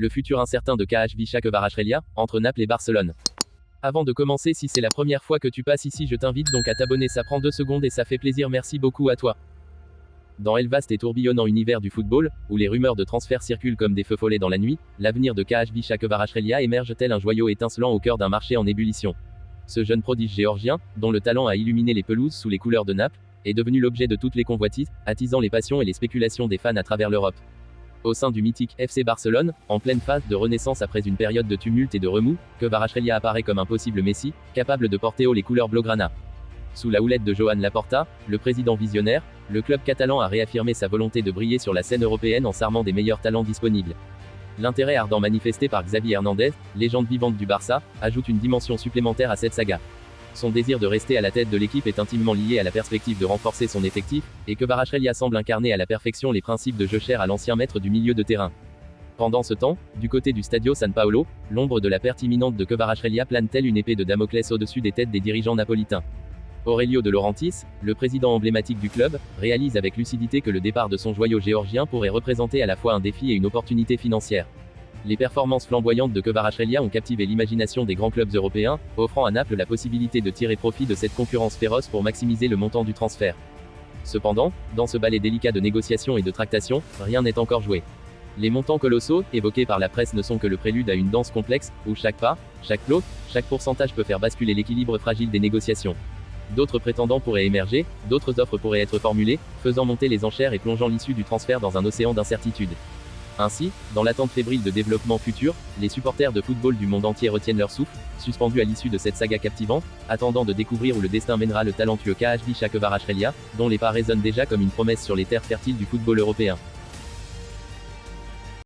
le futur incertain de KHV Kvaratskhelia, entre Naples et Barcelone. Avant de commencer, si c'est la première fois que tu passes ici, je t'invite donc à t'abonner, ça prend 2 secondes et ça fait plaisir, merci beaucoup à toi. Dans le vaste et tourbillonnant univers du football, où les rumeurs de transfert circulent comme des feux follets dans la nuit, l'avenir de KHV Kvaratskhelia émerge tel un joyau étincelant au cœur d'un marché en ébullition. Ce jeune prodige géorgien, dont le talent a illuminé les pelouses sous les couleurs de Naples, est devenu l'objet de toutes les convoitises, attisant les passions et les spéculations des fans à travers l'Europe. Au sein du mythique FC Barcelone, en pleine phase de renaissance après une période de tumulte et de remous, Kvaratskhelia apparaît comme un possible messie, capable de porter haut les couleurs blaugrana. Sous la houlette de Joan Laporta, le président visionnaire, le club catalan a réaffirmé sa volonté de briller sur la scène européenne en s'armant des meilleurs talents disponibles. L'intérêt ardent manifesté par Xavi Hernandez, légende vivante du Barça, ajoute une dimension supplémentaire à cette saga. Son désir de rester à la tête de l'équipe est intimement lié à la perspective de renforcer son effectif, et Kvaratskhelia semble incarner à la perfection les principes de jeu chers à l'ancien maître du milieu de terrain. Pendant ce temps, du côté du Stadio San Paolo, l'ombre de la perte imminente de Kvaratskhelia plane telle une épée de Damoclès au-dessus des têtes des dirigeants napolitains. Aurelio De Laurentiis, le président emblématique du club, réalise avec lucidité que le départ de son joyau géorgien pourrait représenter à la fois un défi et une opportunité financière. Les performances flamboyantes de Kvaratskhelia ont captivé l'imagination des grands clubs européens, offrant à Naples la possibilité de tirer profit de cette concurrence féroce pour maximiser le montant du transfert. Cependant, dans ce ballet délicat de négociations et de tractations, rien n'est encore joué. Les montants colossaux, évoqués par la presse, ne sont que le prélude à une danse complexe, où chaque pas, chaque clause, chaque pourcentage peut faire basculer l'équilibre fragile des négociations. D'autres prétendants pourraient émerger, d'autres offres pourraient être formulées, faisant monter les enchères et plongeant l'issue du transfert dans un océan d'incertitude. Ainsi, dans l'attente fébrile de développement futur, les supporters de football du monde entier retiennent leur souffle, suspendus à l'issue de cette saga captivante, attendant de découvrir où le destin mènera le talentueux KHV Kvaratskhelia, dont les pas résonnent déjà comme une promesse sur les terres fertiles du football européen.